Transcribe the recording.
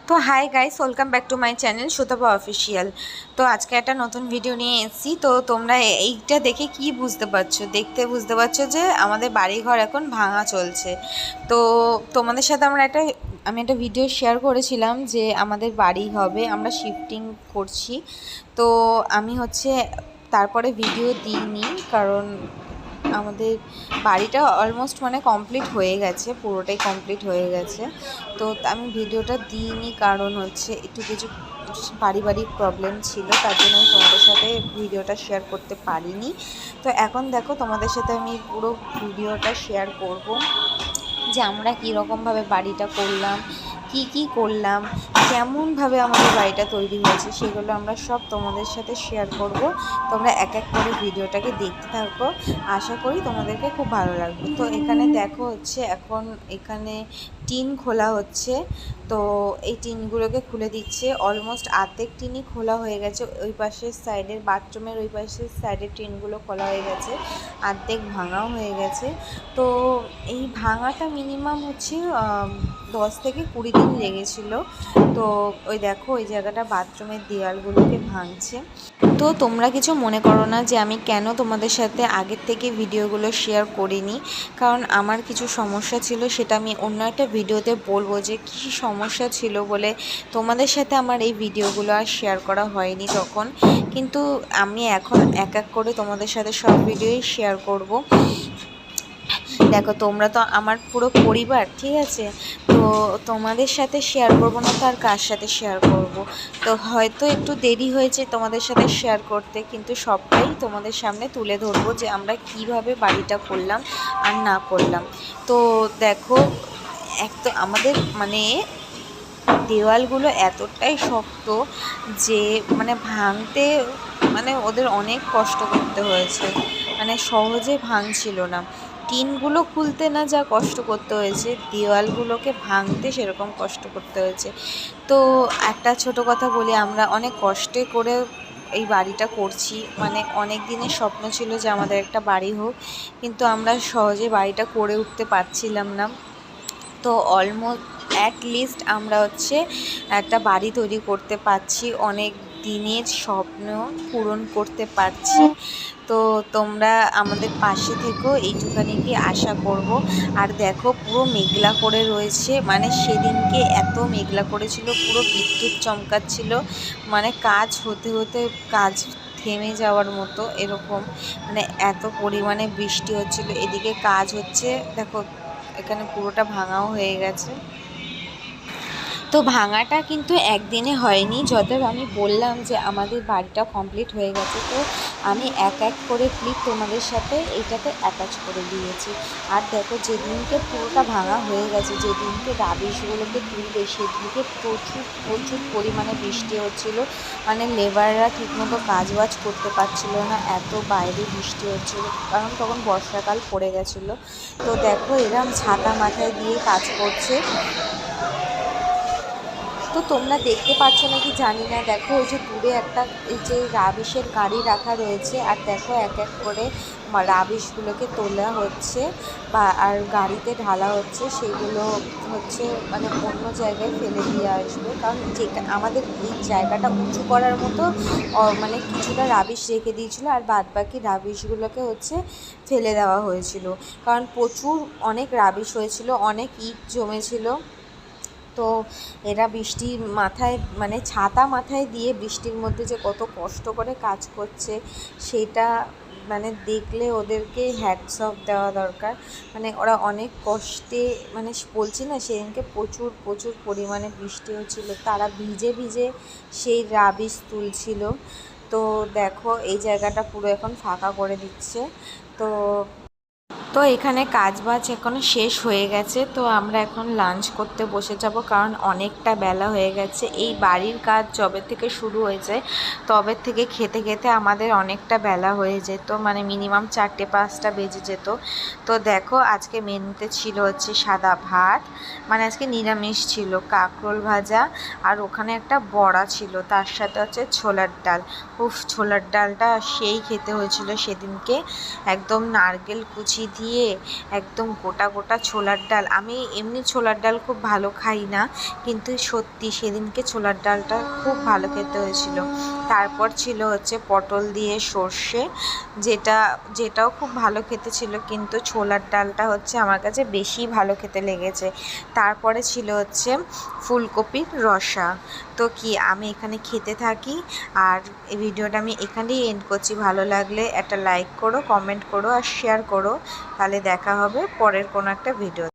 তো hi guys, welcome back to my channel Sutapa official. তো আজকে একটা নতুন ভিডিও নিয়ে এসেছি। তো তোমরা এইটা দেখে কি বুঝতে পারছো? বুঝতে পারছো যে আমাদের বাড়িঘর এখন ভাঙা চলছে। তো তোমাদের সাথে আমি একটা ভিডিও শেয়ার করেছিলাম যে আমাদের বাড়ি হবে, আমরা শিফটিং করছি। তো আমি তারপরে ভিডিও দিইনি, কারণ আমাদের বাড়িটা অলমোস্ট কমপ্লিট হয়ে গেছে, পুরোটাই কমপ্লিট হয়ে গেছে। তো আমি ভিডিওটা দিইনি কারণ একটু কিছু পারিবারিক প্রবলেম ছিল, তার জন্য আমি তোমাদের সাথে ভিডিওটা শেয়ার করতে পারিনি। তো এখন দেখো, তোমাদের সাথে আমি পুরো ভিডিওটা শেয়ার করব যে আমরা কীরকমভাবে বাড়িটা করলাম, কি করলাম, কেমনভাবে আমাদের বাড়িটা তৈরি হয়েছে, সেগুলো আমরা সব তোমাদের সাথে শেয়ার করব। তোমরা এক এক করে ভিডিওটাকে দেখতে থাকো, আশা করি তোমাদেরকে খুব ভালো লাগবে। তো এখানে দেখো এখন এখানে টিন খোলা হচ্ছে। তো এই টিনগুলোকে খুলে দিচ্ছে, অলমোস্ট আর্ধেক টিনই খোলা হয়ে গেছে। ওই পাশের সাইডের বাথরুমের ওই পাশের সাইডের টিনগুলো খোলা হয়ে গেছে, আর্ধেক ভাঙাও হয়ে গেছে। তো এই ভাঙাটা মিনিমাম 10 থেকে 20 দিন লেগেছিল। তো ওই দেখো, ওই জায়গাটা বাথরুমের দেওয়ালগুলোকে ভাঙছে। তো তোমরা কিছু মনে করো না যে আমি কেন তোমাদের সাথে আগের থেকে ভিডিওগুলো শেয়ার করিনি, কারণ আমার কিছু সমস্যা ছিল, সেটা আমি অন্য একটা ভিডিওতে বলবো যে কী সমস্যা ছিল বলে তোমাদের সাথে আমার এই ভিডিওগুলো আর শেয়ার করা হয়নি তখন। কিন্তু আমি এখন এক এক করে তোমাদের সাথে সব ভিডিওই শেয়ার করব। দেখো, তোমরা তো আমার পুরো পরিবার, ঠিক আছে? তো তোমাদের সাথে শেয়ার করবো না তো আর কার সাথে শেয়ার করব? তো হয়তো একটু দেরি হয়েছে তোমাদের সাথে শেয়ার করতে, কিন্তু সবটাই তোমাদের সামনে তুলে ধরবো যে আমরা কিভাবে বাড়িটা করলাম আর না করলাম। তো দেখো, তো আমাদের দেওয়ালগুলো এতটাই শক্ত যে ভাঙতে ওদের অনেক কষ্ট করতে হয়েছে, সহজে ভাঙছিল না। টিনগুলো খুলতে না যা কষ্ট করতে হয়েছে, দেওয়ালগুলোকে ভাঙতে সেরকম কষ্ট করতে হয়েছে। তো একটা ছোট কথা বলি, আমরা অনেক কষ্টে করে এই বাড়িটা করছি, অনেক দিনের স্বপ্ন ছিল যে আমাদের একটা বাড়ি হোক, কিন্তু আমরা সহজে বাড়িটা করে উঠতে পারছিলাম না। তো অ্যাটলিস্ট আমরা একটা বাড়ি তৈরি করতে পারছি, অনেক দিনের স্বপ্ন পূরণ করতে পারছি। তো তোমরা আমাদের পাশে থেকেও, এইটুখানি কি আশা করব। আর দেখো, পুরো মেঘলা করে রয়েছে, সেদিনকে এত মেঘলা করেছিল, পুরো বিদ্যুৎ চমকাচ্ছিল, কাজ হতে হতে কাজ থেমে যাওয়ার মতো এরকম, এত পরিমাণে বৃষ্টি হচ্ছিল। এদিকে কাজ হচ্ছে, দেখো এখানে পুরোটা ভাঙাও হয়ে গেছে। তো ভাঙাটা কিন্তু একদিনে হয়নি, যতটা আমি বললাম যে আমাদের বাড়িটা কমপ্লিট হয়ে গেছে। তো আমি এক এক করে ক্লিপ তোমাদের সাথে এটাতে অ্যাটাচ করে দিয়েছি। আর দেখো, যেদিনকে পুরোটা ভাঙা হয়ে গেছে, যেদিনকে রাবিশগুলোকে তুলবে, সেদিনকে প্রচুর প্রচুর পরিমাণে বৃষ্টি হচ্ছিলো, লেবাররা ঠিকমতো কাজ বাজ করতে পারছিল না, এত বাইরে বৃষ্টি হচ্ছিলো, কারণ তখন বর্ষাকাল পড়ে গেছিলো। তো দেখো, এরম ছাতা মাথায় দিয়ে কাজ করছে। তো তোমরা দেখতে পাচ্ছ নাকি জানি না, দেখো ওই যে দূরে একটা এই যে রাবিশের গাড়ি রাখা রয়েছে, আর দেখো এক এক করে রাবিশগুলোকে তোলা হচ্ছে আর গাড়িতে ঢালা হচ্ছে। সেগুলো অন্য জায়গায় ফেলে দিয়ে আসবে, কারণ আমাদের এই জায়গাটা উঁচু করার মতো কিছুটা রাবিশ রেখে দিয়েছিলো, আর বাদ বাকি রাবিশগুলোকে ফেলে দেওয়া হয়েছিল, কারণ অনেক রাবিশ হয়েছিল, অনেক ইট জমেছিল। তো এরা বৃষ্টির মাথায় ছাতা মাথায় দিয়ে বৃষ্টির মধ্যে যে কত কষ্ট করে কাজ করছে, সেটা দেখলে ওদেরকে হ্যাটস অফ দেওয়া দরকার। ওরা অনেক কষ্টে, বলছি না, সেদিনকে প্রচুর প্রচুর পরিমাণে বৃষ্টি হচ্ছিলো, তারা ভিজে ভিজে সেই রাবিশ তুলছিল। তো দেখো, এই জায়গাটা পুরো এখন ফাঁকা করে দিচ্ছে। তো তো এখানে কাজবাজ এখন শেষ হয়ে গেছে। তো আমরা এখন লাঞ্চ করতে বসে যাব, কারণ অনেকটা বেলা হয়ে গেছে। এই বাড়ির কাজ যবে থেকে শুরু হয়েছে, তবে থেকে খেতে খেতে আমাদের অনেকটা বেলা হয়ে যেত, মিনিমাম 4টে-5টা বেজে যেত। তো দেখো, আজকে মেনুতে ছিল সাদা ভাত, আজকে নিরামিষ ছিল, কাঁকরোল ভাজা, আর ওখানে একটা বড়া ছিল, তার সাথে ছোলার ডাল। ছোলার ডালটা সেই খেতে হয়েছিল সেদিনকে, একদম নারকেল কুচি দিয়ে একদম গোটা গোটা ছোলার ডাল, আমি এমনি ছোলার ডাল খুব ভালো খাই না, কিন্তু সত্যি সেদিনকে ছোলার ডালটা খুব ভালো খেতে হয়েছিল। তারপর ছিল হচ্ছে পটল দিয়ে সর্ষে, যেটাও খুব ভালো খেতে ছিল, কিন্তু ছোলার ডালটা হচ্ছে আমার কাছে বেশি ভালো খেতে লেগেছে। তারপরে ছিল হচ্ছে ফুলকপির রসা। তো কি আমি এখানে খেতে থাকি, আর এই ভিডিওটা আমি এখানেই এন্ড করছি। ভালো লাগলে একটা লাইক করো, কমেন্ট করো আর শেয়ার করো। তাহলে দেখা হবে পরের কোনো একটা ভিডিও।